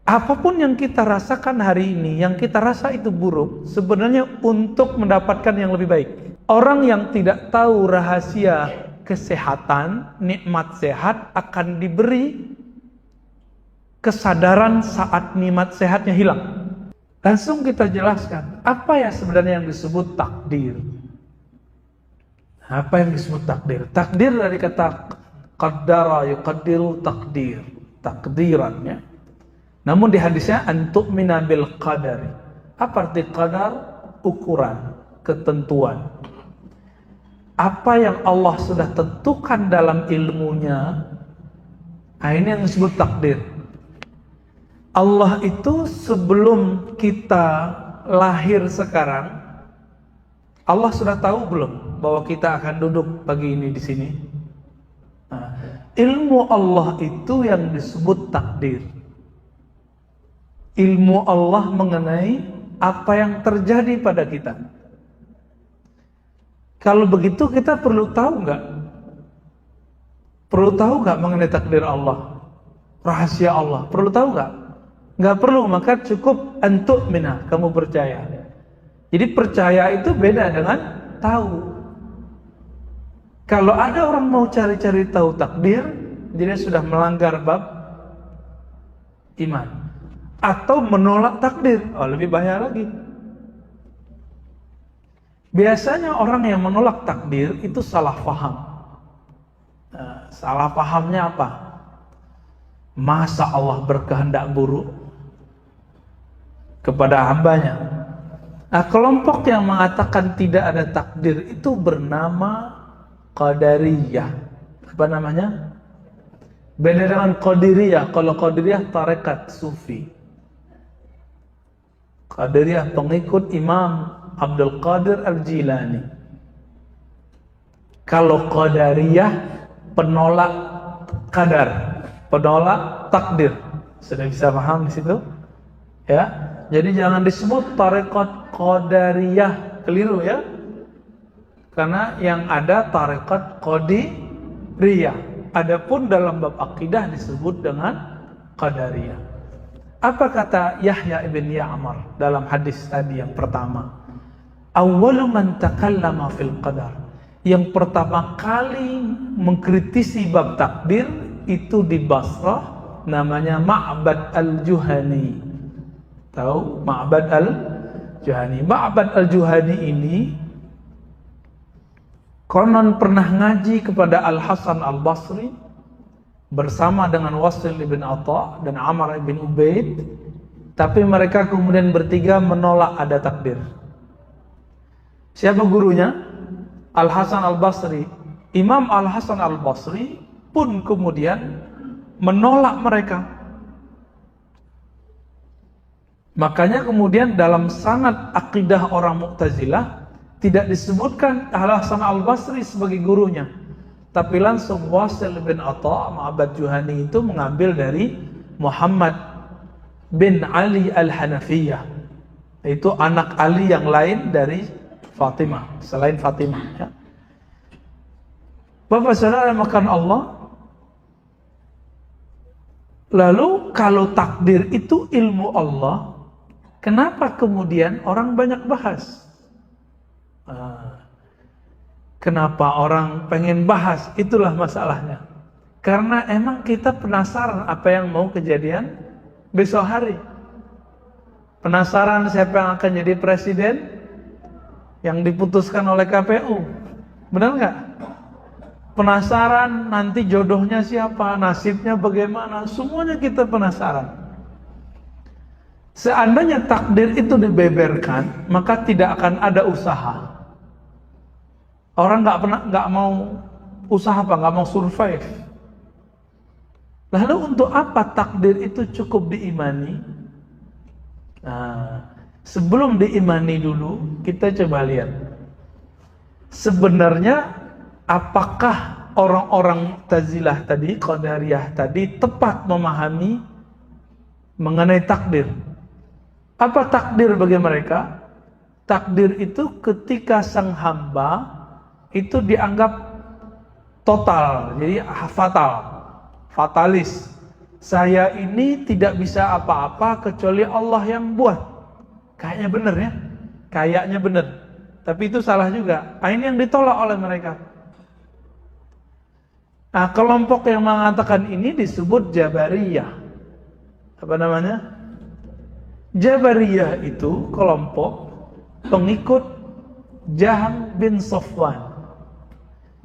Apapun yang kita rasakan hari ini, yang kita rasa itu buruk, sebenarnya untuk mendapatkan yang lebih baik. Orang yang tidak tahu rahasia kesehatan, nikmat sehat akan diberi kesadaran saat nikmat sehatnya hilang. Langsung kita jelaskan, apa ya sebenarnya yang disebut takdir? Apa yang disebut takdir? Takdir dari kata qaddara yuqaddiru takdir, takdirannya. Namun di hadisnya antu'mina bil qadari. Apa arti qadar? Ukuran, ketentuan. Apa yang Allah sudah tentukan dalam ilmunya, ini yang disebut takdir. Allah itu sebelum kita lahir sekarang, Allah sudah tahu belum bahwa kita akan duduk pagi ini di sini? Nah, ilmu Allah itu yang disebut takdir. Ilmu Allah mengenai apa yang terjadi pada kita. Kalau begitu kita perlu tahu nggak? Perlu tahu nggak mengenai takdir Allah? Rahasia Allah, perlu tahu nggak? Nggak perlu, maka cukup antu'mina, kamu percaya. Jadi percaya itu beda dengan tahu. Kalau ada orang mau cari-cari tahu takdir, dia sudah melanggar bab iman. Atau menolak takdir, lebih bahaya lagi. Biasanya orang yang menolak takdir itu salah paham. Salah pahamnya apa? Masa Allah berkehendak buruk kepada hambanya? Nah, kelompok yang mengatakan tidak ada takdir itu bernama Qadariyah. Apa namanya? Beda dengan Qadiriyah. Kalau Qadiriyah tarekat sufi. Qadariyah pengikut Imam Abdul Qadir Al-Jilani. Kalau Qadariyah penolak qadar, penolak takdir. Sudah bisa paham di situ? Ya. Jadi jangan disebut tarekat Qadariyah, keliru ya. Karena yang ada tarekat Qadiriyah. Adapun dalam bab akidah disebut dengan Qadariyah. Apa kata Yahya ibn Ya'mar dalam hadis tadi yang pertama? Awwalu man takallama fil qadar. Yang pertama kali mengkritisi bab takdir itu di Basrah, namanya Ma'bad al-Juhani. Tahu Ma'bad al-Juhani? Ma'bad al-Juhani ini konon pernah ngaji kepada Al-Hasan al-Basri bersama dengan Wasil ibn Atha dan Amr ibn Ubaid, tapi mereka kemudian bertiga menolak ada takdir. Siapa gurunya? Al-Hasan al-Basri. Imam Al-Hasan al-Basri pun kemudian menolak mereka. Makanya kemudian dalam sanad akidah orang Mu'tazilah tidak disebutkan Al-Hasan al-Basri sebagai gurunya, tapi langsung Wasil bin Atha Ma'bad Juhani itu mengambil dari Muhammad bin Ali al-Hanafiyah, itu anak Ali yang lain dari Fatimah, selain Fatimah ya. Bapak saudara makan Allah. Lalu kalau takdir itu ilmu Allah, kenapa kemudian orang banyak bahas? Kenapa orang pengen bahas? Itulah masalahnya. Karena emang kita penasaran apa yang mau kejadian besok hari. Penasaran siapa yang akan jadi presiden yang diputuskan oleh KPU. Benar nggak? Penasaran nanti jodohnya siapa, nasibnya bagaimana, semuanya kita penasaran. Seandainya takdir itu dibeberkan, maka tidak akan ada usaha. Orang nggak mau usaha apa, nggak mau survive. Lalu untuk apa takdir itu cukup diimani? Nah, sebelum diimani dulu, kita coba lihat. Sebenarnya apakah orang-orang Mu'tazilah tadi, Qadariyah tadi tepat memahami mengenai takdir? Apa takdir bagi mereka? Takdir itu ketika sang hamba itu dianggap total, jadi fatal, fatalis. Saya ini tidak bisa apa-apa kecuali Allah yang buat. Kayaknya benar ya. Kayaknya benar. Tapi itu salah juga. Ini yang ditolak oleh mereka. Nah, kelompok yang mengatakan ini disebut Jabariyah. Apa namanya? Jabariyah itu kelompok pengikut Jahm bin Safwan.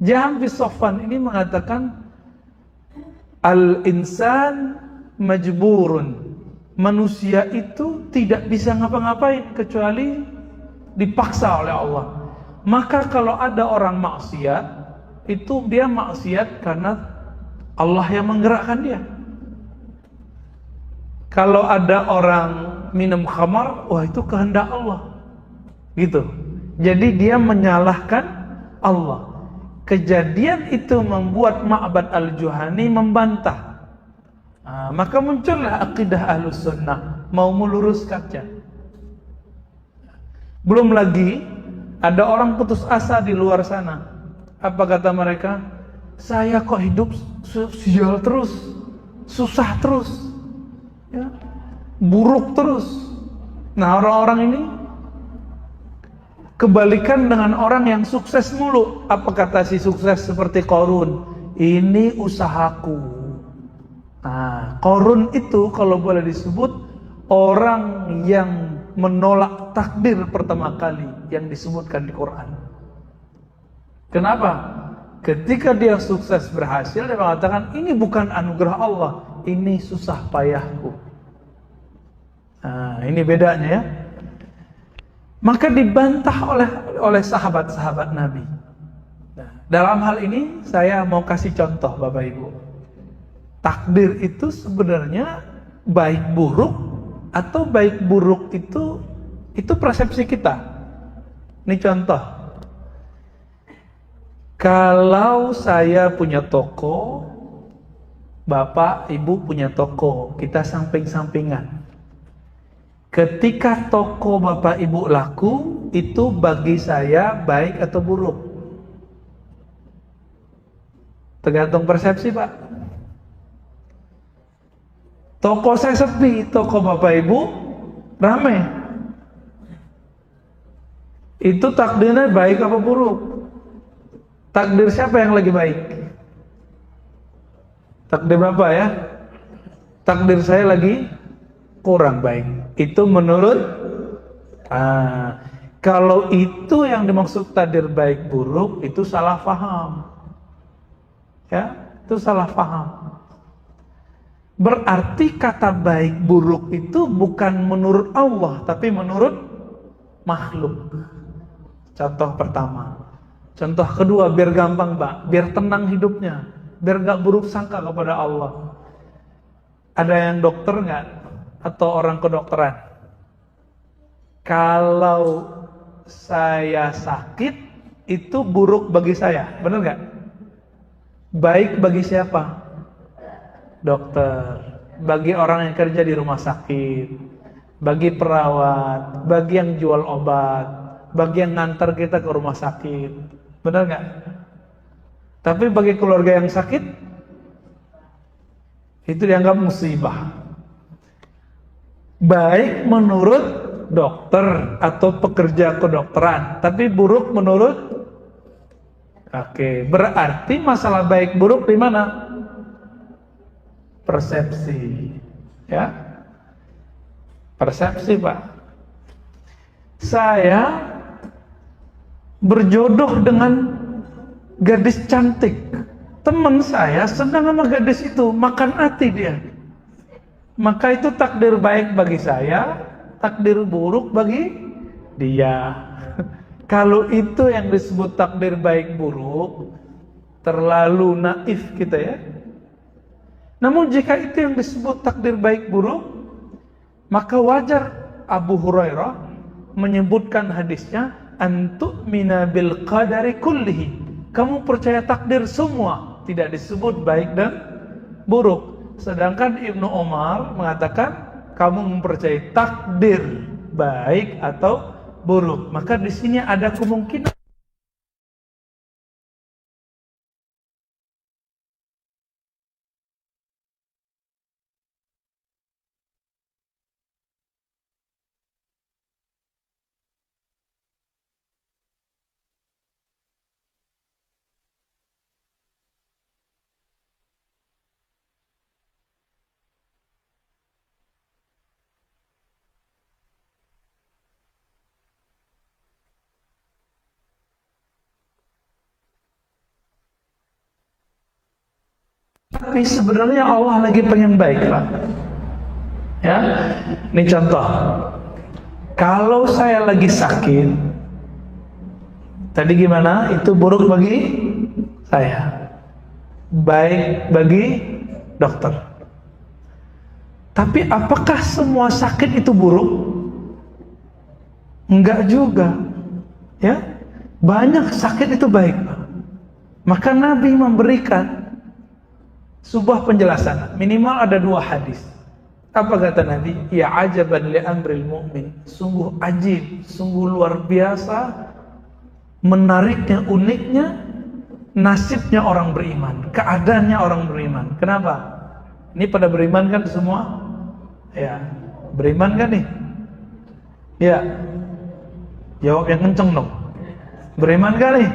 Jahm bin Safwan ini mengatakan al-insan majburun. Manusia itu tidak bisa ngapa-ngapain kecuali dipaksa oleh Allah. Maka kalau ada orang maksiat, itu dia maksiat karena Allah yang menggerakkan dia. Kalau ada orang minum khamar, wah itu kehendak Allah. Gitu. Jadi dia menyalahkan Allah. Kejadian itu membuat Ma'bad al-Juhani membantah. Maka muncullah akidah Ahlus Sunnah, mau meluruskannya. Belum lagi ada orang putus asa di luar sana. Apa kata mereka? Saya kok hidup sial terus, susah terus, ya, buruk terus. Nah, orang-orang ini kebalikan dengan orang yang sukses mulu. Apa kata si sukses seperti Qarun? Ini usahaku. Nah, Qarun itu kalau boleh disebut orang yang menolak takdir pertama kali yang disebutkan di Quran. Kenapa? Ketika dia sukses berhasil, dia mengatakan ini bukan anugerah Allah, ini susah payahku. Nah, ini bedanya ya. Maka dibantah oleh sahabat-sahabat Nabi. Nah, dalam hal ini saya mau kasih contoh Bapak Ibu. Takdir itu sebenarnya baik buruk atau baik buruk itu persepsi kita. Ini contoh. Kalau saya punya toko, Bapak Ibu punya toko, kita samping-sampingan. Ketika toko Bapak Ibu laku, itu bagi saya baik atau buruk? Tergantung persepsi, Pak. Toko saya sepi, toko Bapak Ibu ramai. Itu takdirnya baik apa buruk? Takdir siapa yang lagi baik? Takdir Bapak ya? Takdir saya lagi kurang baik. Itu menurut kalau itu yang dimaksud takdir baik buruk, itu salah paham. Ya, itu salah paham. Berarti kata baik buruk itu bukan menurut Allah, tapi menurut makhluk. Contoh pertama. Contoh kedua, biar gampang Pak, biar tenang hidupnya, biar gak buruk sangka kepada Allah. Ada yang dokter gak? Atau orang kedokteran? Kalau saya sakit, itu buruk bagi saya, benar gak? Baik bagi siapa? Dokter. Bagi orang yang kerja di rumah sakit, bagi perawat, bagi yang jual obat, bagi yang ngantar kita ke rumah sakit. Benar nggak? Tapi bagi keluarga yang sakit, itu dianggap musibah. Baik menurut dokter atau pekerja kedokteran, tapi buruk menurut. Oke, berarti masalah baik buruk di mana? Persepsi, ya. Persepsi, Pak. Saya berjodoh dengan gadis cantik. Teman saya senang sama gadis itu, makan hati dia. Maka itu takdir baik bagi saya, takdir buruk bagi dia. Kalau itu yang disebut takdir baik buruk, terlalu naif kita ya. Namun jika itu yang disebut takdir baik buruk, maka wajar Abu Hurairah menyebutkan hadisnya, antu'mina bil qadari kullihi. Kamu percaya takdir semua, tidak disebut baik dan buruk. Sedangkan Ibnu Umar mengatakan kamu mempercayai takdir baik atau buruk. Maka di sini ada kemungkinan Tapi sebenarnya Allah lagi pengen baik, Pak. Ya, ini contoh. Kalau saya lagi sakit, tadi gimana? Itu buruk bagi saya, baik bagi dokter. Tapi apakah semua sakit itu buruk? Enggak juga. Ya, banyak sakit itu baik. Maka Nabi memberikan sebuah penjelasan. Minimal ada 2 hadis. Apa kata Nabi? Ya ajaban li amril mu'min. Sungguh ajib, sungguh luar biasa, menariknya, uniknya nasibnya orang beriman, keadaannya orang beriman. Kenapa? Ini pada beriman kan semua? Ya, beriman kan nih? Ya, jawab yang kenceng dong. Beriman kan nih?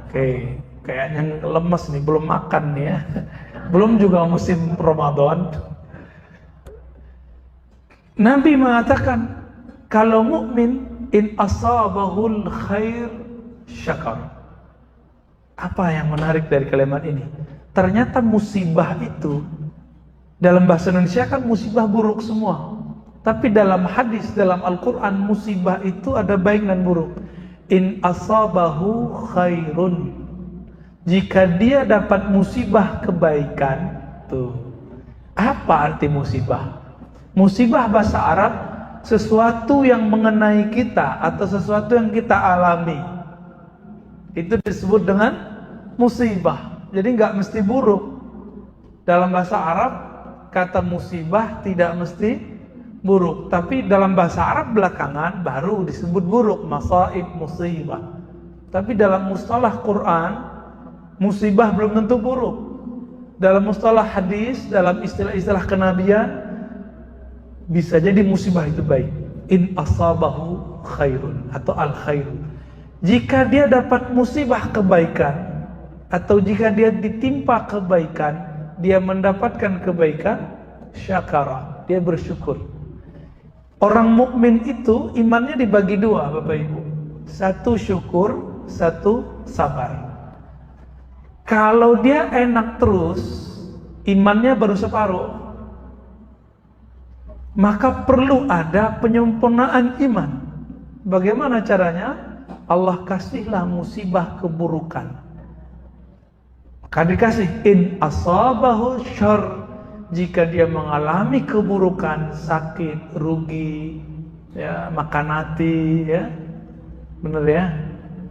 Oke, kayaknya lemes nih, belum makan nih ya. Belum juga musim Ramadan. Nabi mengatakan, kalau mukmin in asabahul khair syakar. Apa yang menarik dari kalimat ini? Ternyata musibah itu dalam bahasa Indonesia kan musibah buruk semua. Tapi dalam hadis, dalam Al-Quran, musibah itu ada baik dan buruk. In asabahu khairun. Jika dia dapat musibah kebaikan, tuh. Apa arti musibah? Musibah bahasa Arab sesuatu yang mengenai kita atau sesuatu yang kita alami. Itu disebut dengan musibah. Jadi nggak mesti buruk. Dalam bahasa Arab kata musibah tidak mesti buruk, tapi dalam bahasa Arab belakangan baru disebut buruk, masaib, musibah. Tapi dalam mustalah Quran, musibah belum tentu buruk. Dalam mustalah hadis, dalam istilah-istilah kenabian, bisa jadi musibah itu baik. In asabahu khairun atau al khairun. Jika dia dapat musibah kebaikan atau jika dia ditimpa kebaikan, dia mendapatkan kebaikan, syakara, dia bersyukur. Orang mukmin itu imannya dibagi 2, Bapak Ibu. 1 syukur, 1 sabar. Kalau dia enak terus, imannya baru separuh. Maka perlu ada penyempurnaan iman. Bagaimana caranya? Allah kasihlah musibah keburukan. Maka dikasih in asabahu syarr. Jika dia mengalami keburukan, sakit, rugi, ya, makan hati, ya, bener ya,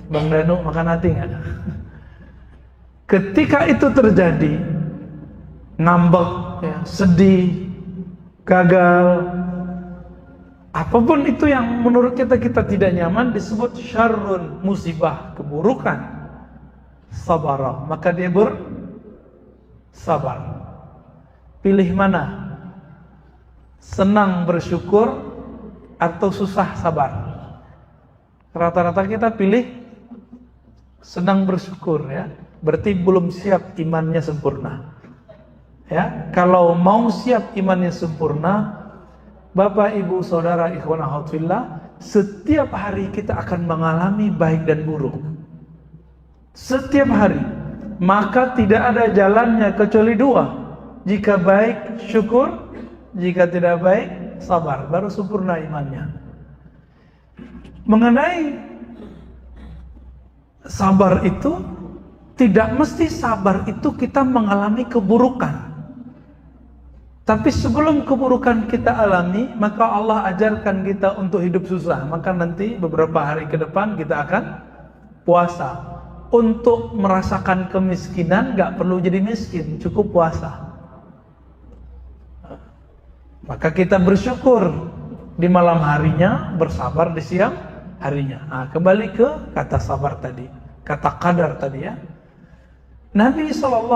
Bang Danu makan hati nggak? Ketika itu terjadi, ngambek, ya, sedih, gagal, apapun itu yang menurut kita tidak nyaman disebut syarrun, musibah, keburukan. Sabarah, maka dia bersabar. Pilih mana? Senang bersyukur atau susah sabar? Rata-rata kita pilih senang bersyukur, ya. Berarti belum siap imannya sempurna. Ya, kalau mau siap imannya sempurna, Bapak, Ibu, Saudara, ikhwan akhwat fillah, setiap hari kita akan mengalami baik dan buruk. Setiap hari. Maka tidak ada jalannya kecuali 2. Jika baik, syukur. Jika tidak baik, sabar. Baru sempurna imannya. Mengenai sabar itu, tidak mesti sabar itu kita mengalami keburukan. Tapi sebelum keburukan kita alami, maka Allah ajarkan kita untuk hidup susah. Maka nanti beberapa hari ke depan kita akan puasa. Untuk merasakan kemiskinan gak perlu jadi miskin, cukup puasa. Maka kita bersyukur di malam harinya, bersabar di siang harinya. Nah, kembali ke kata sabar tadi, kata qadar tadi, ya. Nabi SAW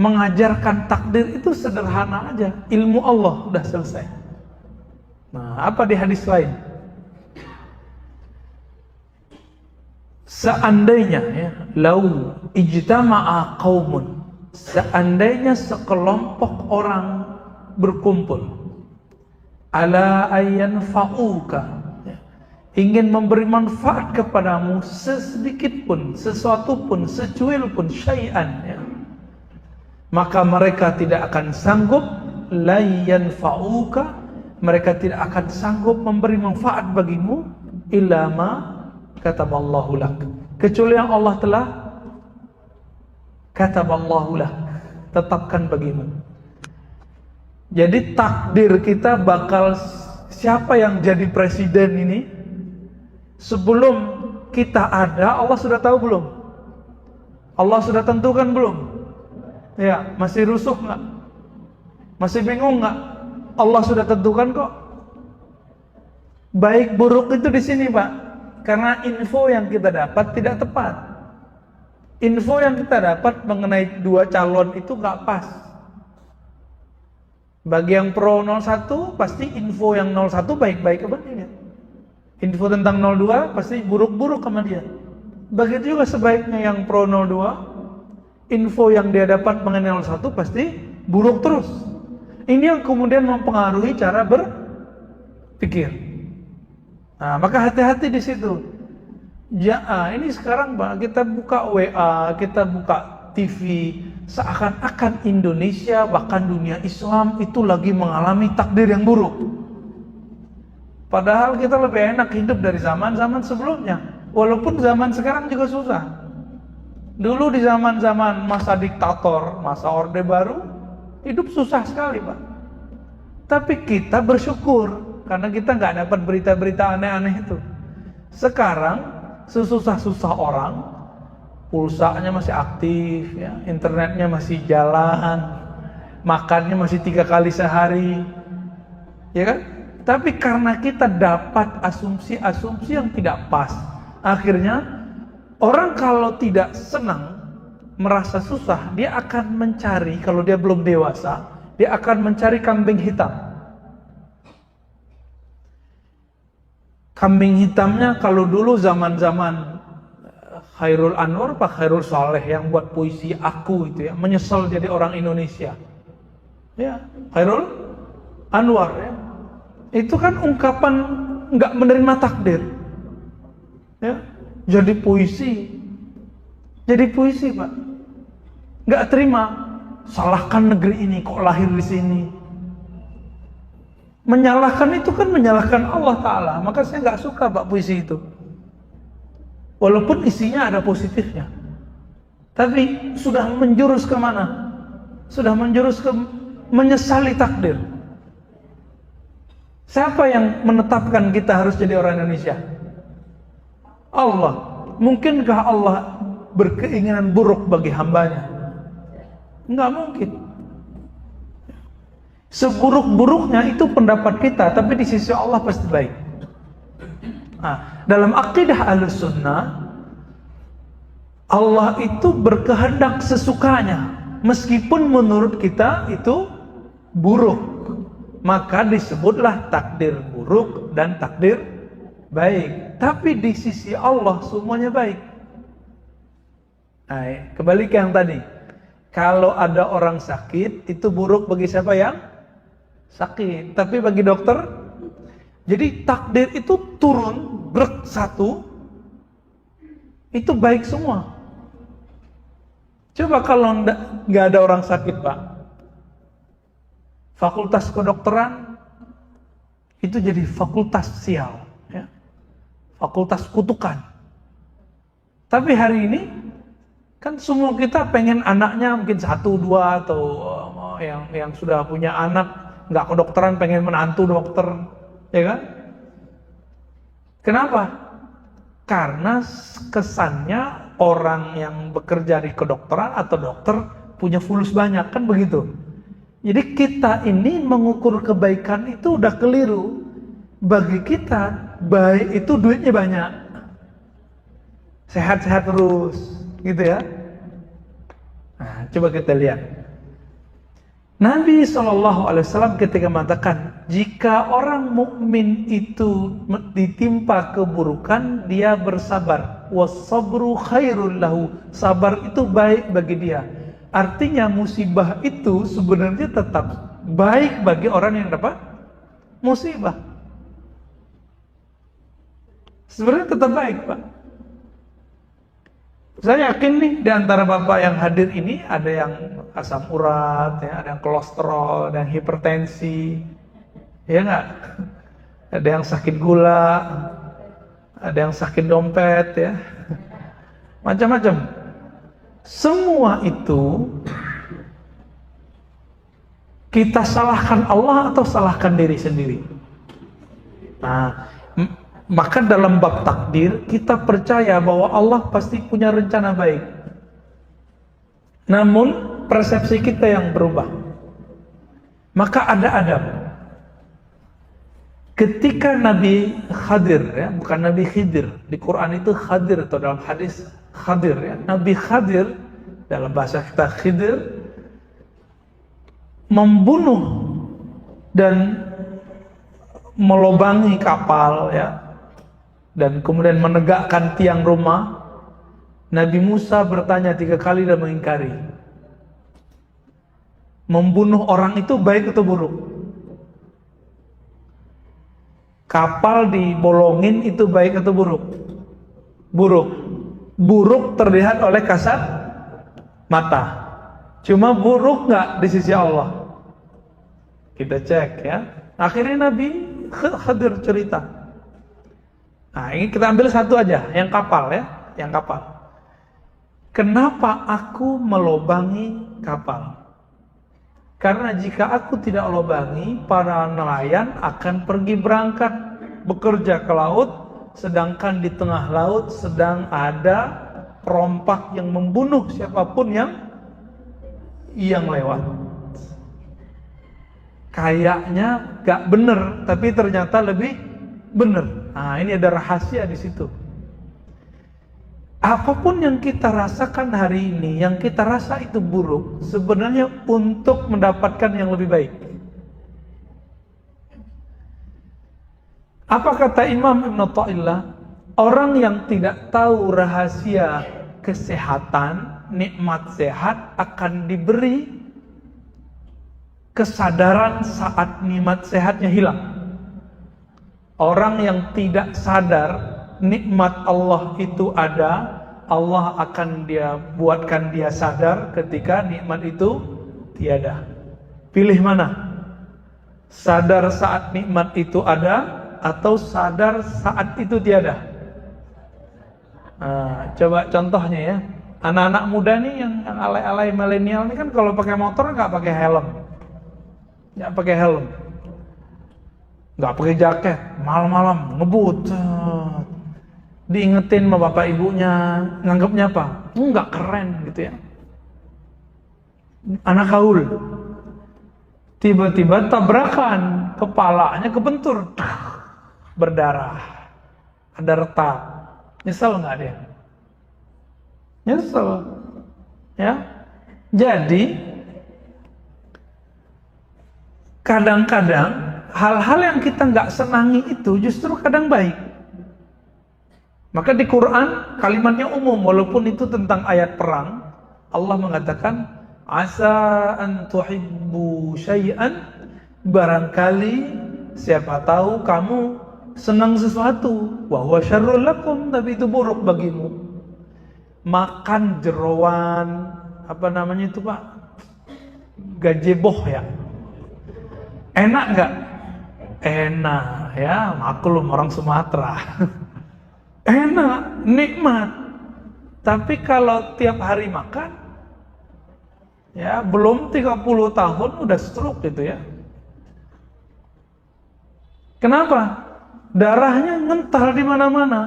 mengajarkan takdir itu sederhana aja, ilmu Allah udah selesai. Nah, apa di hadis lain? Seandainya, ya, lau ijtama'a qaumun, seandainya sekelompok orang berkumpul ala ayyan fa'uka, ingin memberi manfaat kepadamu sesedikit pun, sesuatu pun, secuil pun, syai'an, ya. maka mereka tidak akan sanggup la yanfa'uka, mereka tidak akan sanggup memberi manfaat bagimu illa ma kataballahu lak, kecuali yang Allah telah kataballahu lak, tetapkan bagimu. Jadi takdir kita bakal siapa yang jadi presiden ini, sebelum kita ada Allah sudah tahu belum? Allah sudah tentukan belum? Ya, masih rusuh nggak? Masih bingung nggak? Allah sudah tentukan kok. Baik buruk itu di sini, Pak. Karena info yang kita dapat tidak tepat. Info yang kita dapat mengenai dua calon itu nggak pas. Bagi yang pro 01 pasti info yang 01 baik-baik ke dia. Info tentang 02 pasti buruk-buruk sama dia. Begitu juga sebaiknya yang pro 02, info yang dia dapat mengenai 01 pasti buruk terus. Ini yang kemudian mempengaruhi cara berpikir. Nah, maka hati-hati di situ. Ya, ini sekarang Pak, kita buka WA, kita buka TV, seakan-akan Indonesia bahkan dunia Islam itu lagi mengalami takdir yang buruk. Padahal kita lebih enak hidup dari zaman-zaman sebelumnya. Walaupun zaman sekarang juga susah. Dulu di zaman-zaman masa diktator, masa Orde Baru, hidup susah sekali Pak. Tapi kita bersyukur karena kita nggak dapat berita-berita aneh-aneh itu. Sekarang sesusah-susah orang, pulsanya masih aktif, ya, internetnya masih jalan, makannya masih 3 kali sehari, ya kan? Tapi karena kita dapat asumsi-asumsi yang tidak pas, akhirnya orang kalau tidak senang, merasa susah, dia akan mencari, kalau dia belum dewasa, dia akan mencari kambing hitam. Kambing hitamnya kalau dulu zaman-zaman Khairul Anwar, Pak Khairul Saleh yang buat puisi Aku itu ya, menyesal jadi orang Indonesia. Ya, Khairul Anwar ya. Itu kan ungkapan nggak menerima takdir. Ya, jadi puisi. Jadi puisi, Pak. Nggak terima, salahkan negeri ini kok lahir di sini. Menyalahkan itu kan menyalahkan Allah Ta'ala. Maka saya nggak suka Pak puisi itu. Walaupun isinya ada positifnya, tapi sudah menjurus ke mana? Sudah menjurus ke menyesali takdir. Siapa yang menetapkan kita harus jadi orang Indonesia? Allah. Mungkinkah Allah berkeinginan buruk bagi hambanya? Enggak mungkin. Seburuk-buruknya itu pendapat kita, tapi di sisi Allah pasti baik. Nah, dalam akidah Ahlussunnah, Allah itu berkehendak sesukanya, meskipun menurut kita itu buruk, maka disebutlah takdir buruk dan takdir baik. Tapi di sisi Allah semuanya baik. Nah, kembali ke yang tadi, kalau ada orang sakit itu buruk bagi siapa yang sakit, tapi bagi dokter. Jadi takdir itu turun brek satu, itu baik semua. Coba kalau nggak ada orang sakit Pak, fakultas kedokteran itu jadi fakultas sial, ya. Fakultas kutukan. Tapi hari ini kan semua kita pengen anaknya mungkin 1, 2 atau yang sudah punya anak nggak kedokteran pengen menantu dokter, ya kan? Kenapa? Karena kesannya orang yang bekerja di kedokteran atau dokter punya fulus banyak, kan begitu. Jadi kita ini mengukur kebaikan itu udah keliru. Bagi kita baik itu duitnya banyak, sehat-sehat terus, gitu ya. Nah, coba kita lihat. Nabi SAW ketika mengatakan, jika orang mukmin itu ditimpa keburukan, dia bersabar. Wassabru khairul lahu. Sabar itu baik bagi dia. Artinya musibah itu sebenarnya tetap baik bagi orang yang dapat musibah. Sebenarnya tetap baik Pak. Saya yakin nih di antara Bapak yang hadir ini ada yang asam urat, ya, ada yang kolesterol, ada yang hipertensi, ya nggak? Ada yang sakit gula, ada yang sakit dompet, ya, macam-macam. Semua itu kita salahkan Allah atau salahkan diri sendiri. Nah, maka dalam bab takdir kita percaya bahwa Allah pasti punya rencana baik. Namun persepsi kita yang berubah. Maka ada adab. Ketika Nabi Khadir, ya, bukan Nabi Khidir. Di Quran itu Khadir atau dalam hadis Khadir, ya. Nabi Khadir dalam bahasa kita Khidir membunuh dan melobangi kapal, ya, dan kemudian menegakkan tiang rumah. Nabi Musa bertanya 3 kali dan mengingkari. Membunuh orang itu baik atau buruk? Kapal dibolongin itu baik atau buruk? Buruk. Buruk terlihat oleh kasat mata. Cuma buruk nggak di sisi Allah? Kita cek, ya. Akhirnya Nabi Khadir cerita. Nah, ini kita ambil satu aja, yang kapal, ya, yang kapal. Kenapa aku melobangi kapal? Karena jika aku tidak lobangi, para nelayan akan pergi berangkat bekerja ke laut, sedangkan di tengah laut sedang ada perompak yang membunuh siapapun yang lewat. Kayaknya gak bener, tapi ternyata lebih bener. Nah, ini ada rahasia di situ. Apapun yang kita rasakan hari ini, yang kita rasa itu buruk, sebenarnya untuk mendapatkan yang lebih baik. Apa kata Imam Ibn Athaillah? Orang yang tidak tahu rahasia kesehatan, nikmat sehat akan diberi kesadaran saat nikmat sehatnya hilang. Orang yang tidak sadar nikmat Allah itu ada, Allah akan buatkan dia sadar ketika nikmat itu tiada. Pilih mana? Sadar saat nikmat itu ada atau sadar saat itu tiada? Nah, coba contohnya, ya. Anak-anak muda nih yang alay-alay milenial ini kan kalau pakai motor nggak pakai helm. Nggak pakai helm. Nggak pakai jaket, malam-malam ngebut. Diingetin sama bapak ibunya, nganggapnya apa? Nggak keren gitu, ya. Anak gaul. Tiba-tiba tabrakan, kepalanya kebentur, berdarah, ada retak. Nyesel nggak dia? Nyesel, ya. Jadi kadang-kadang hal-hal yang kita nggak senangi itu justru kadang baik. Maka di Quran kalimatnya umum, walaupun itu tentang ayat perang. Allah mengatakan, asa an tuhibbu syai'an, barangkali siapa tahu kamu senang sesuatu, wa huwa syarrul lakum, tapi itu buruk bagimu. Makan jeroan, apa namanya itu, Pak? Gajeboh, ya. Enak nggak? Enak, ya, maklum orang Sumatera. Enak, nikmat. Tapi kalau tiap hari makan, ya, belum 30 tahun udah stroke gitu, ya. Kenapa? Darahnya ngental di mana-mana.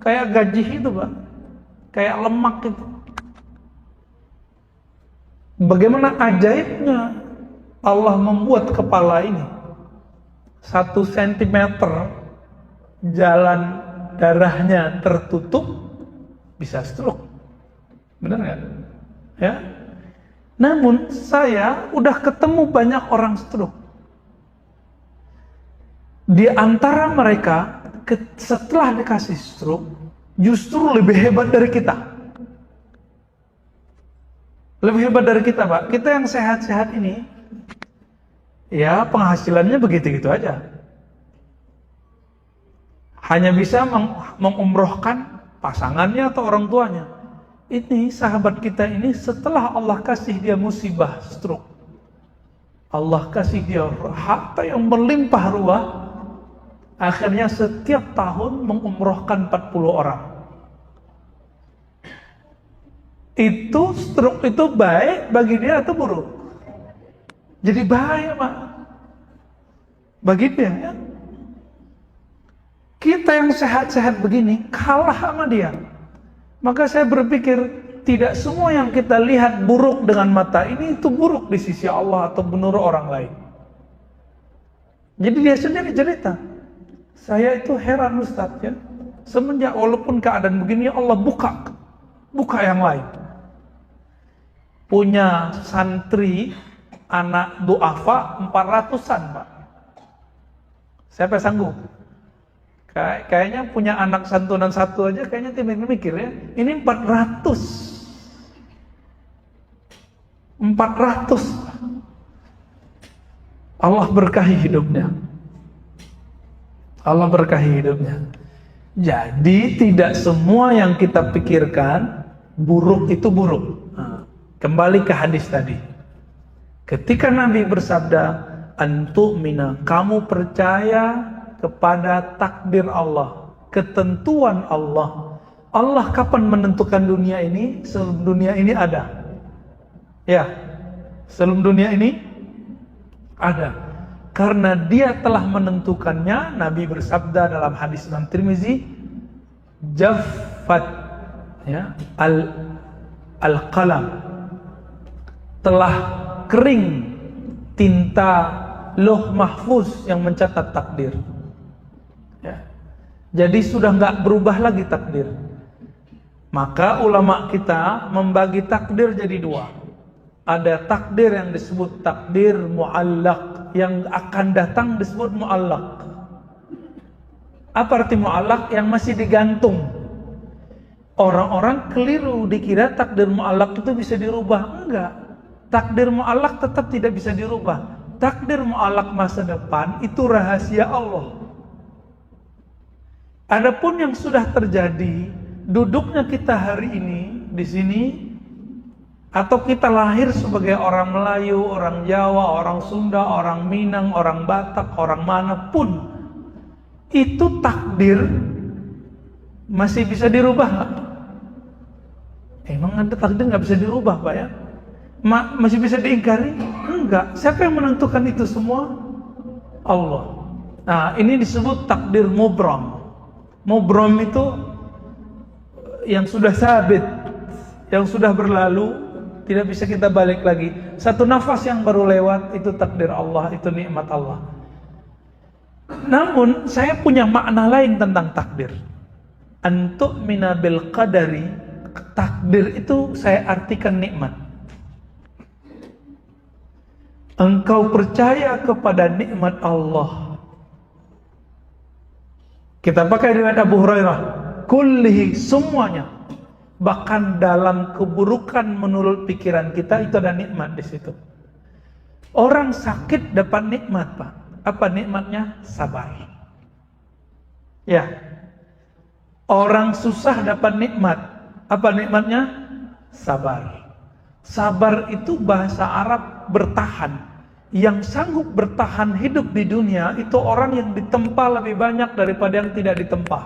Kayak gajih itu, Pak. Kayak lemak itu. Bagaimana ajaibnya Allah membuat kepala ini 1 sentimeter jalan darahnya tertutup, bisa stroke. Benar nggak? Ya. Namun saya udah ketemu banyak orang stroke. Di antara mereka setelah dikasih stroke justru lebih hebat dari kita. Lebih hebat dari kita, Pak. Kita yang sehat-sehat ini, ya, penghasilannya begitu-gitu aja. Hanya bisa mengumrohkan pasangannya atau orang tuanya. Ini sahabat kita ini setelah Allah kasih dia musibah stroke, Allah kasih dia harta yang melimpah ruah, akhirnya setiap tahun mengumrohkan 40 orang. Itu stroke itu baik bagi dia atau buruk? Jadi bahaya, Pak, bagi dia ya. Kita yang sehat-sehat begini kalah sama dia. Maka saya berpikir tidak semua yang kita lihat buruk dengan mata ini itu buruk di sisi Allah atau menurut orang lain. Jadi dia sendiri cerita, saya itu heran Ustaz ya, semenjak walaupun keadaan begini Allah buka yang lain. Punya santri anak duafa 400-an, Pak. Siapa sanggup? Kayaknya punya anak santunan satu aja kayaknya mikir ya. Ini 400. Allah berkahi hidupnya. Allah berkahi hidupnya. Jadi tidak semua yang kita pikirkan buruk itu buruk. Kembali ke hadis tadi. Ketika Nabi bersabda, "Antu'mina", kamu percaya kepada takdir Allah, ketentuan Allah. Allah kapan menentukan dunia ini? Sebelum dunia ini ada. Ya, sebelum dunia ini ada. Karena dia telah menentukannya, Nabi bersabda dalam hadis Imam Tirmizi, "Jaffat ya, al-qalam", telah kering tinta Lauh Mahfuz yang mencatat takdir. Ya. Jadi sudah nggak berubah lagi takdir. Maka ulama kita membagi takdir jadi dua. Ada takdir yang disebut takdir mu'allaq, yang akan datang disebut mu'allaq. Apa arti mu'allaq? Yang masih digantung. Orang-orang keliru dikira takdir mu'allaq itu bisa dirubah. Enggak. Takdir mu'allaq tetap tidak bisa dirubah. Takdir mu'allaq masa depan itu rahasia Allah. Adapun yang sudah terjadi, duduknya kita hari ini di sini, atau kita lahir sebagai orang Melayu, orang Jawa, orang Sunda, orang Minang, orang Batak, orang manapun, itu takdir masih bisa dirubah nggak? Emang ada takdir nggak bisa dirubah, Pak ya? Masih bisa diingkari? Enggak. Siapa yang menentukan itu semua? Allah. Nah, ini disebut takdir mubram. Mubram itu yang sudah sabit, yang sudah berlalu, tidak bisa kita balik lagi. Satu nafas yang baru lewat, itu takdir Allah, itu nikmat Allah. Namun, saya punya makna lain tentang takdir. Antu'mina bil qadari, takdir itu saya artikan nikmat. Engkau percaya kepada nikmat Allah. Kita pakai riwayat Abu Hurairah, kullihi, semuanya. Bahkan dalam keburukan menurut pikiran kita itu ada nikmat di situ. Orang sakit dapat nikmat, Pak. Apa nikmatnya? Sabar. Ya. Orang susah dapat nikmat. Apa nikmatnya? Sabar. Sabar itu bahasa Arab bertahan. Yang sanggup bertahan hidup di dunia itu orang yang ditempa lebih banyak daripada yang tidak ditempa.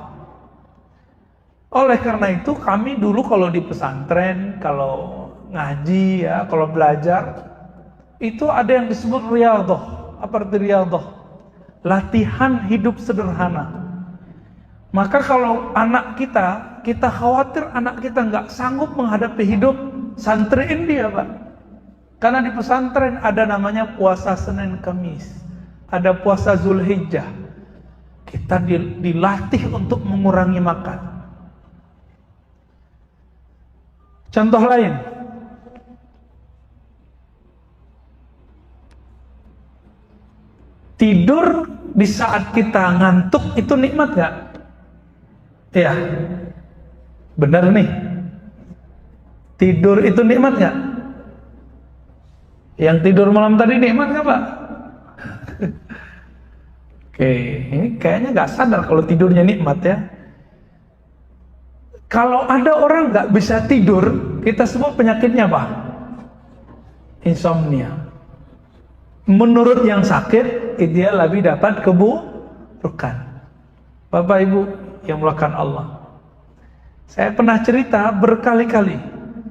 Oleh karena itu kami dulu kalau di pesantren, kalau ngaji ya, kalau belajar, itu ada yang disebut riyadhah. Apa arti riyadhah? Latihan hidup sederhana. Maka kalau anak kita khawatir anak kita nggak sanggup menghadapi hidup, santriin dia, Pak. Karena di pesantren ada namanya puasa Senin Kamis, ada puasa Zulhijjah. Kita dilatih untuk mengurangi makan. Contoh lain, tidur di saat kita ngantuk itu nikmat gak? Iya, benar nih. Tidur itu nikmat gak? Yang tidur malam tadi nikmat gak, Pak? Oke, ini kayaknya gak sadar kalau tidurnya nikmat ya. Kalau ada orang nggak bisa tidur, kita sebut penyakitnya apa? Insomnia. Menurut yang sakit, dia lebih dapat keburukan. Bapak Ibu yang mulakan Allah, saya pernah cerita berkali-kali,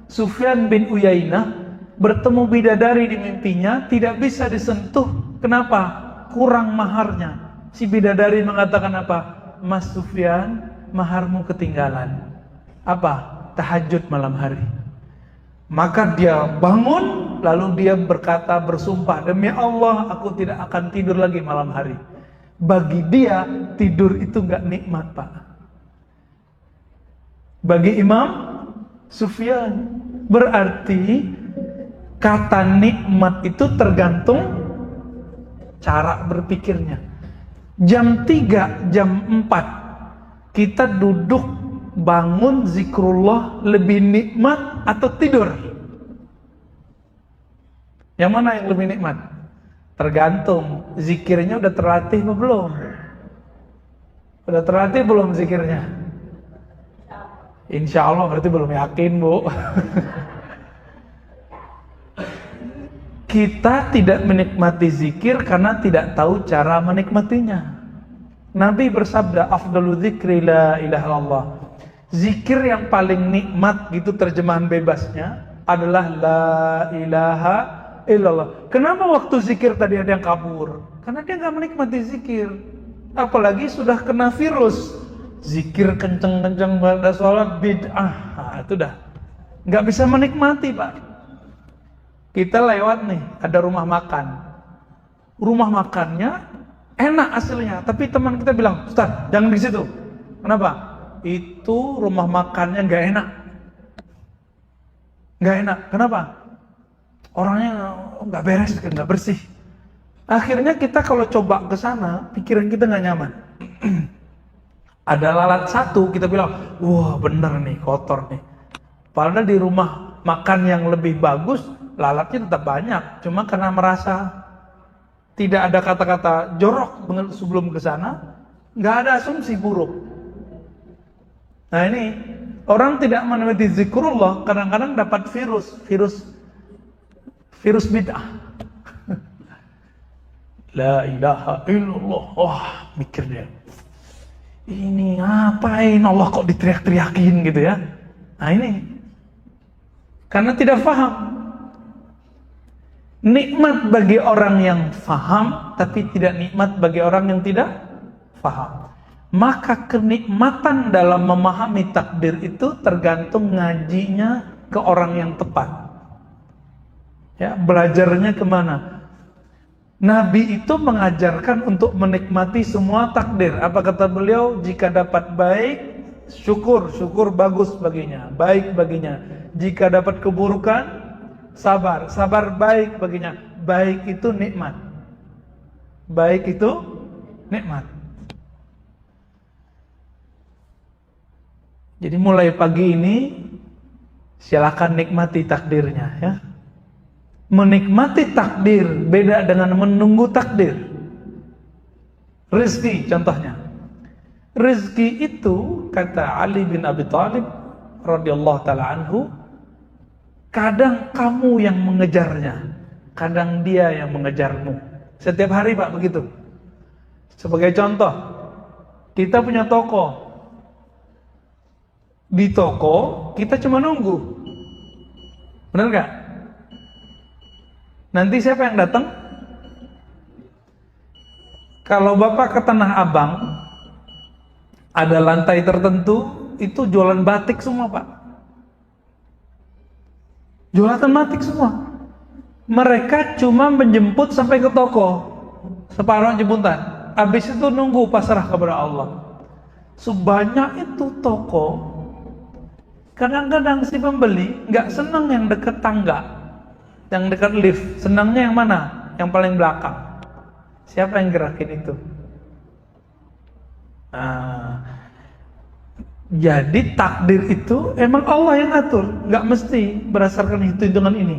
Sufyan bin Uyainah bertemu bidadari di mimpinya, tidak bisa disentuh. Kenapa? Kurang maharnya. Si bidadari mengatakan apa? Mas Sufyan, maharmu ketinggalan. Apa? Tahajud malam hari. Maka dia bangun, lalu dia berkata, bersumpah, demi Allah aku tidak akan tidur lagi malam hari. Bagi dia tidur itu gak nikmat, Pak. Bagi Imam Sufyan, berarti kata nikmat itu tergantung cara berpikirnya. Jam 3, jam 4 kita duduk bangun zikrullah lebih nikmat atau tidur? Yang mana yang lebih nikmat? Tergantung zikirnya udah terlatih atau belum. Udah terlatih belum zikirnya? Insya Allah berarti belum yakin, Bu. Kita tidak menikmati zikir karena tidak tahu cara menikmatinya. Nabi bersabda, afdalu dzikri la ilaha illallah. Zikir yang paling nikmat, gitu terjemahan bebasnya, adalah la ilaha illallah. Kenapa waktu zikir tadi ada yang kabur? Karena dia nggak menikmati zikir. Apalagi sudah kena virus zikir kenceng-kenceng pada sholat bid'ah. Nah, itu dah nggak bisa menikmati, Pak. Kita lewat nih, ada rumah makan. Rumah makannya enak aslinya, tapi teman kita bilang, Ustaz, jangan di situ. Kenapa? Itu rumah makannya nggak enak. Nggak enak. Kenapa? Orangnya nggak beres, nggak bersih. Akhirnya kita kalau coba ke sana, pikiran kita nggak nyaman. Ada lalat satu, kita bilang, wah bener nih, kotor nih. Padahal di rumah makan yang lebih bagus, lalatnya tetap banyak. Cuma karena merasa tidak ada kata-kata jorok sebelum ke sana, nggak ada asumsi buruk. Nah ini, orang tidak menikmati zikrullah, kadang-kadang dapat virus bid'ah. La ilaha illallah. Wah, mikir dia, ini ngapain Allah kok diteriak-teriakin gitu ya. Nah ini, karena tidak paham. Nikmat bagi orang yang faham, tapi tidak nikmat bagi orang yang tidak faham. Maka kenikmatan dalam memahami takdir itu tergantung ngajinya ke orang yang tepat. Ya, belajarnya kemana? Nabi itu mengajarkan untuk menikmati semua takdir. Apa kata beliau? Jika dapat baik, syukur bagus baginya, baik baginya. Jika dapat keburukan, sabar baik baginya. Baik itu nikmat. Baik itu nikmat. Jadi mulai pagi ini silakan nikmati takdirnya ya. Menikmati takdir beda dengan menunggu takdir. Rezeki contohnya. Rezeki itu kata Ali bin Abi Thalib radhiyallahu taala anhu, kadang kamu yang mengejarnya, kadang dia yang mengejarmu. Setiap hari Pak begitu. Sebagai contoh, kita punya toko. Di toko kita cuma nunggu. Benar nggak? Nanti siapa yang datang? Kalau Bapak ke Tanah Abang, ada lantai tertentu, itu jualan batik semua Pak. Jualan batik semua. Mereka cuma menjemput sampai ke toko, separuh jemputan. Habis itu nunggu pasrah kepada Allah. Sebanyak itu toko. Kadang-kadang si pembeli nggak senang yang dekat tangga, yang dekat lift. Senangnya yang mana? Yang paling belakang. Siapa yang gerakin itu? Jadi takdir itu emang Allah yang atur, nggak mesti berdasarkan hitung-hitungan ini.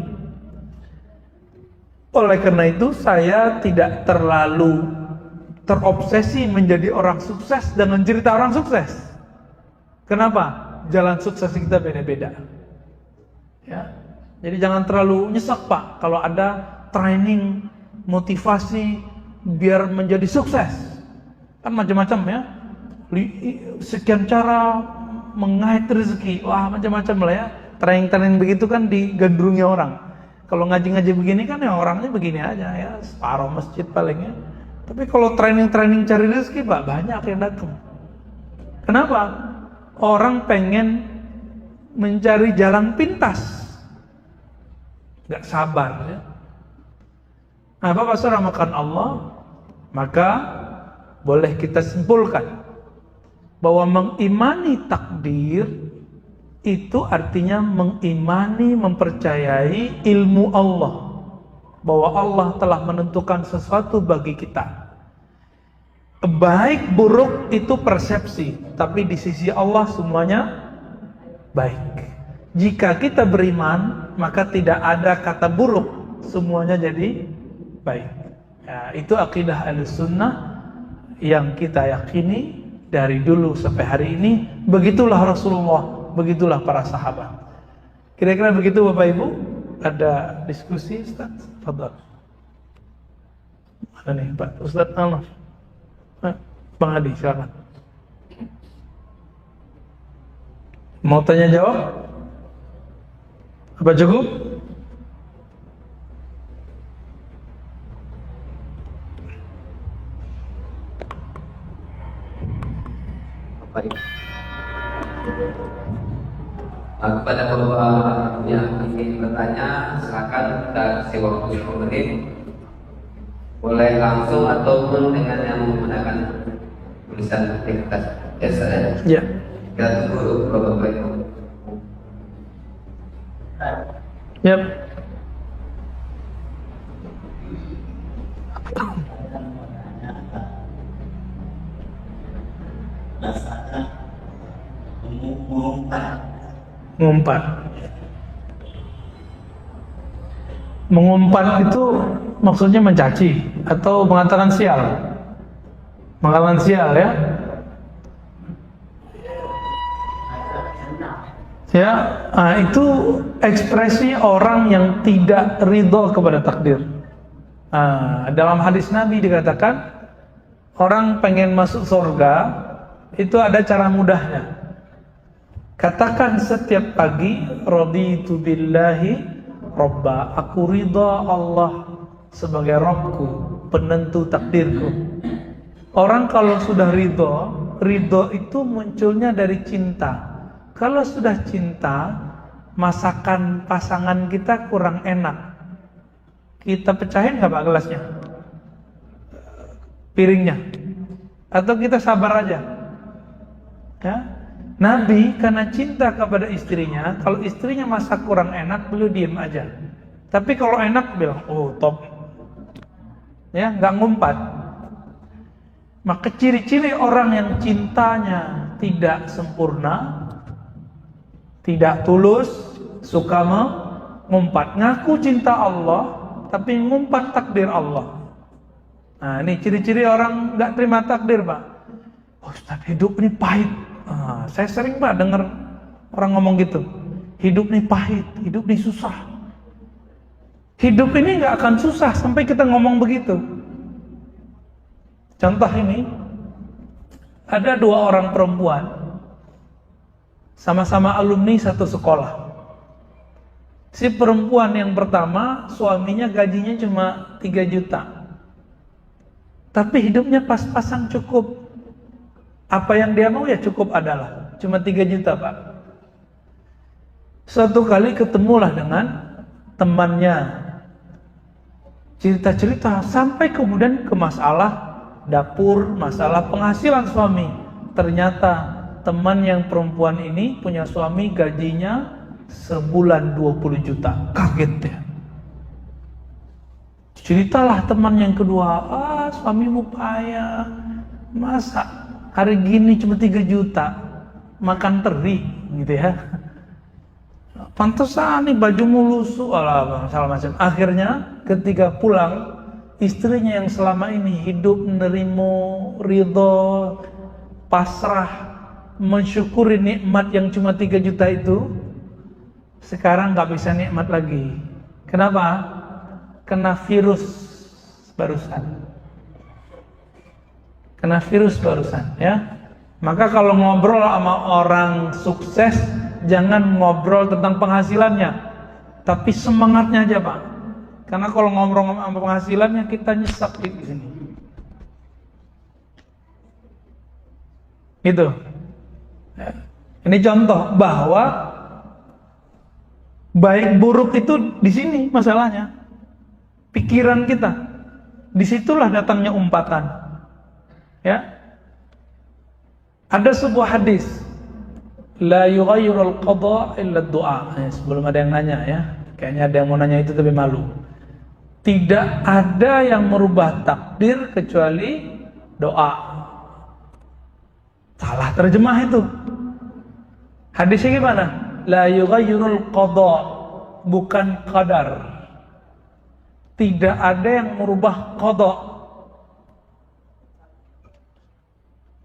Oleh karena itu saya tidak terlalu terobsesi menjadi orang sukses dengan cerita orang sukses. Kenapa? jalan sukses kita beda-beda. Ya. Jadi jangan terlalu nyesek Pak kalau ada training motivasi biar menjadi sukses. Kan macam-macam ya. Sekian cara mengait rezeki. Wah, macam-macam lah ya. Training-training begitu kan digandrungi orang. Kalau ngaji-ngaji begini kan ya orangnya begini aja ya, separuh masjid palingnya. Tapi kalau training-training cari rezeki Pak, banyak yang datang. Kenapa? Orang pengen mencari jalan pintas. Gak sabar ya. Nah, Bapak Saudara makan Allah, maka boleh kita simpulkan bahwa mengimani takdir itu artinya mengimani, mempercayai ilmu Allah, bahwa Allah telah menentukan sesuatu bagi kita. Baik buruk itu persepsi, tapi di sisi Allah semuanya baik. Jika kita beriman, maka tidak ada kata buruk, semuanya jadi baik. Ya, itu akidah Ahlussunnah yang kita yakini dari dulu sampai hari ini. Begitulah Rasulullah, begitulah para sahabat. Kira-kira begitu Bapak Ibu. Ada diskusi Ustaz? Fadhal. Mana nih Pak Ustaz Alnaf? Bang Adi, silakan. Mau tanya jawab? Apa cukup? Baik. Kepada Bapak yang ingin bertanya, silakan kita kasih waktu 10 menit. Boleh langsung ataupun dengan yang menggunakan tulisan kertas. Ya, saya. Ya. Kita tunggu Bapak Ibu. Yap. Mengumpat itu maksudnya mencaci atau mengatakan sial. Mengatakan sial ya. Ya, itu ekspresi orang yang tidak ridho kepada takdir. Dalam hadis Nabi dikatakan orang pengen masuk surga itu ada cara mudahnya. Katakan setiap pagi, raditu billahi robba, aku ridha Allah sebagai Rabbku, penentu takdirku. Orang kalau sudah ridho itu munculnya dari cinta. Kalau sudah cinta, masakan pasangan kita kurang enak, kita pecahin nggak Pak gelasnya? Piringnya? Atau kita sabar aja? Ya? Nabi karena cinta kepada istrinya, kalau istrinya masak kurang enak, beliau diem aja. Tapi kalau enak bilang, oh top. Ya, nggak ngumpat. Maka ciri-ciri orang yang cintanya tidak sempurna, tidak tulus, suka mengumpat. Ngaku cinta Allah, tapi ngumpat takdir Allah. Nah, ini ciri-ciri orang nggak terima takdir, Pak. Oh, Ustaz, hidup ini pahit. Saya sering Pak dengar orang ngomong gitu. Hidup ini pahit, hidup ini susah. Hidup ini nggak akan susah sampai kita ngomong begitu. Contoh ini, ada 2 orang perempuan, sama-sama alumni satu sekolah. Si perempuan yang pertama, suaminya gajinya cuma 3 juta. Tapi hidupnya pas-pasan cukup. Apa yang dia mau ya cukup adalah. Cuma 3 juta Pak. Suatu kali ketemulah dengan temannya. Cerita-cerita sampai kemudian ke masalah dapur, masalah penghasilan suami. Ternyata teman yang perempuan ini punya suami gajinya sebulan 20 juta. Kaget ya. Ceritalah teman yang kedua, suamimu payah. Masa hari gini cuma 3 juta makan teri gitu ya. Pantesan nih bajumu lusuh, masalah macam. Akhirnya ketika pulang, istrinya yang selama ini hidup menerima ridho, pasrah, mensyukuri nikmat yang cuma 3 juta itu, sekarang nggak bisa nikmat lagi. Kenapa? Kena virus barusan. Ya. Maka kalau ngobrol sama orang sukses, jangan ngobrol tentang penghasilannya, tapi semangatnya aja, Pak. Karena kalau ngobrol sama penghasilannya, kita nyesek di sini. Itu. Ya. Ini contoh bahwa baik buruk itu di sini masalahnya. Pikiran kita. Disitulah datangnya umpatan. Ya. Ada sebuah hadis, la yughayyirul qada illa du'a. Sebelum ada yang nanya ya, kayaknya ada yang mau nanya itu tapi malu. Tidak ada yang merubah takdir kecuali doa. Salah terjemah itu. Hadisnya gimana? La yughayyirul qada, bukan qadar. Tidak ada yang merubah qada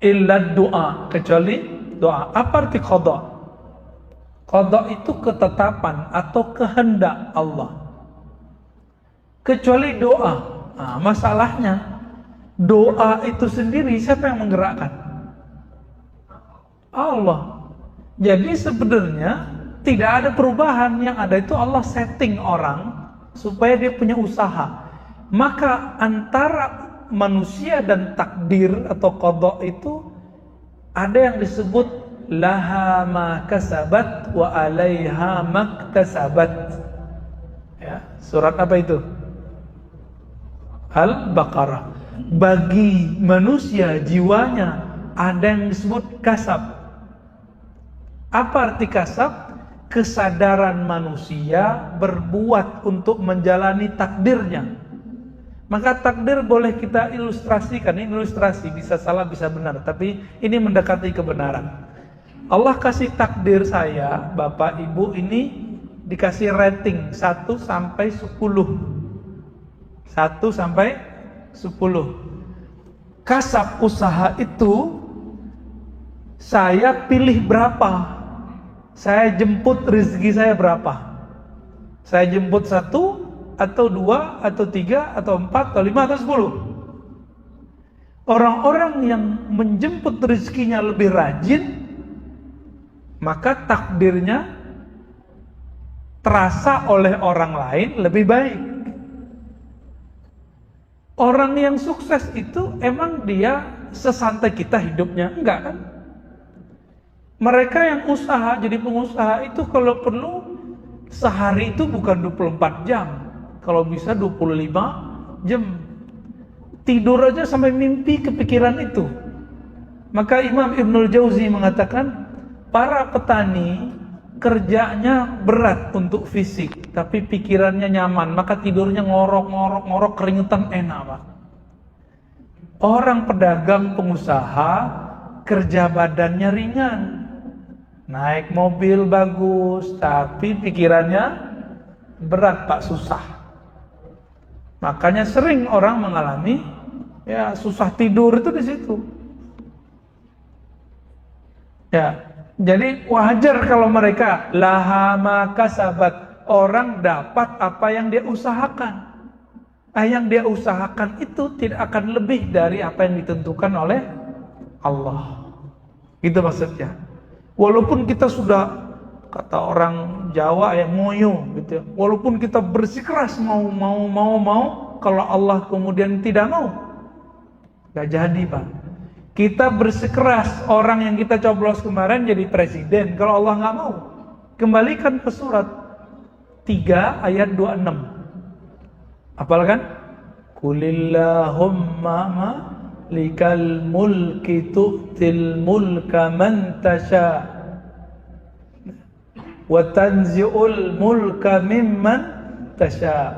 illa doa, kecuali doa. Apa arti qada? Qada itu ketetapan atau kehendak Allah. Kecuali doa. Nah, masalahnya doa itu sendiri siapa yang menggerakkan? Allah. Jadi sebenarnya tidak ada perubahan, yang ada itu Allah setting orang supaya dia punya usaha. Maka antara manusia dan takdir atau qada itu ada yang disebut laha ma kasabat wa alaiha maktasabat. Ya, surat apa itu? Al-Baqarah. Bagi manusia jiwanya ada yang disebut kasab. Apa arti kasab? Kesadaran manusia berbuat untuk menjalani takdirnya. Maka takdir boleh kita ilustrasikan. Ini ilustrasi, bisa salah bisa benar, tapi ini mendekati kebenaran. Allah kasih takdir saya, Bapak Ibu ini dikasih rating 1 sampai 10. 1 sampai 10. Kasab usaha itu saya pilih berapa? Saya jemput rezeki saya berapa? Saya jemput 1 atau 2 atau 3 atau 4 atau 5 atau 10. Orang-orang yang menjemput rezekinya lebih rajin, maka takdirnya terasa oleh orang lain lebih baik. Orang yang sukses itu emang dia sesantai kita hidupnya? Enggak kan? Mereka yang usaha, jadi pengusaha itu kalau perlu sehari itu bukan 24 jam. Kalau bisa 25 jam. Tidur aja sampai mimpi kepikiran itu. Maka Imam Ibnul Jauzi mengatakan, para petani kerjanya berat untuk fisik, tapi pikirannya nyaman, maka tidurnya ngorok keringetan enak, Pak. Orang pedagang pengusaha kerja badannya ringan, naik mobil bagus, tapi pikirannya berat, Pak, susah. Makanya sering orang mengalami ya susah tidur itu di situ. Ya, jadi wajar kalau mereka laha ma kasabat, orang dapat apa yang dia usahakan. Yang dia usahakan itu tidak akan lebih dari apa yang ditentukan oleh Allah. Gitu maksudnya. Walaupun kita sudah, kata orang Jawa ya, ngoyo gitu ya. Walaupun kita bersikeras mau, kalau Allah kemudian tidak mau, gak jadi, Pak. Kita bersikeras, orang yang kita coblos kemarin jadi presiden, kalau Allah gak mau, kembalikan ke surat 3 ayat 26. Apal kan? Kulillahumma malikal mulki tu'til mulka man tasha wa tanzi'ul mulka mimman tasha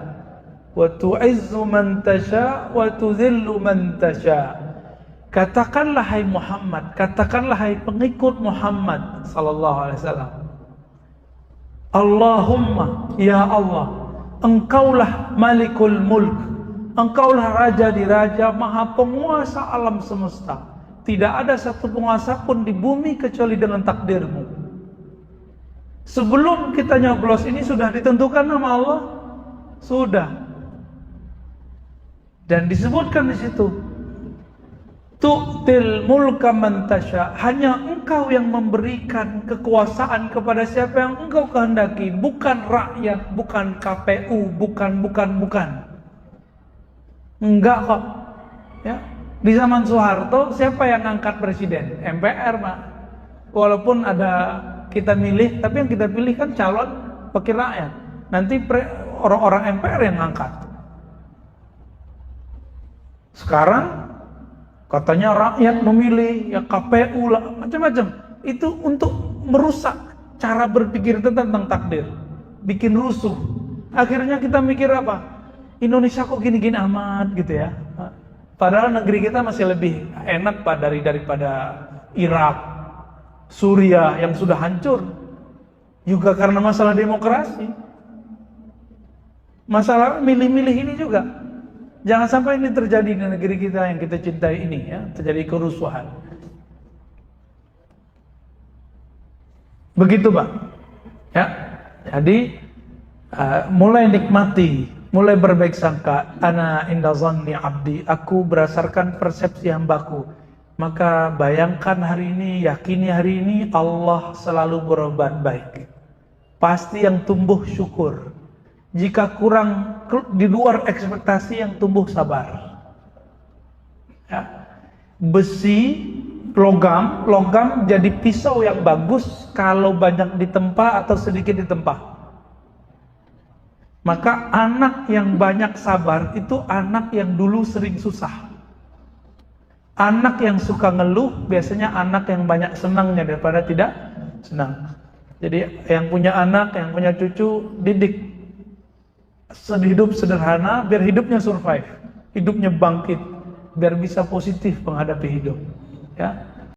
wa tu'izzu man tasha wa tudhillu man tasha. Katakanlah hai Muhammad, katakanlah hai pengikut Muhammad sallallahu alaihi wasallam, Allahumma, ya Allah, engkaulah malikul mulk, engkaulah raja di raja, maha penguasa alam semesta. Tidak ada satu penguasa pun di bumi kecuali dengan takdirmu. Sebelum kita nyoblos ini sudah ditentukan nama Allah, sudah. Dan disebutkan di situ, tu'til mulka man tasya, hanya engkau yang memberikan kekuasaan kepada siapa yang engkau kehendaki, bukan rakyat, bukan KPU, bukan. Enggak kok. Ya. Di zaman Soeharto siapa yang angkat presiden? MPR, Pak. Walaupun ada kita milih, tapi yang kita pilih kan calon wakil rakyat. Nanti orang-orang MPR yang angkat. Sekarang katanya rakyat memilih, ya KPU lah, macam-macam. Itu untuk merusak cara berpikir tentang takdir, bikin rusuh. Akhirnya kita mikir apa? Indonesia kok gini-gini amat gitu ya. Padahal negeri kita masih lebih enak Pak daripada Irak, Suriah yang sudah hancur. Juga karena masalah demokrasi. Masalah milih-milih ini juga. Jangan sampai ini terjadi di negeri kita yang kita cintai ini ya, terjadi kerusuhan. Begitu, Pak. Ya. Jadi mulai nikmati, mulai berbaik sangka, ana inda zanni abdi, aku berdasarkan persepsi hambaku. Maka bayangkan hari ini, yakini hari ini Allah selalu berbuat baik. Pasti yang tumbuh syukur. Jika kurang di luar ekspektasi, yang tumbuh sabar. Ya. Besi, logam jadi pisau yang bagus kalau banyak ditempa atau sedikit ditempa. Maka anak yang banyak sabar itu anak yang dulu sering susah. Anak yang suka ngeluh biasanya anak yang banyak senangnya daripada tidak senang. Jadi yang punya anak, yang punya cucu, didik hidup sederhana biar hidupnya survive, hidupnya bangkit, biar bisa positif menghadapi hidup. Ya,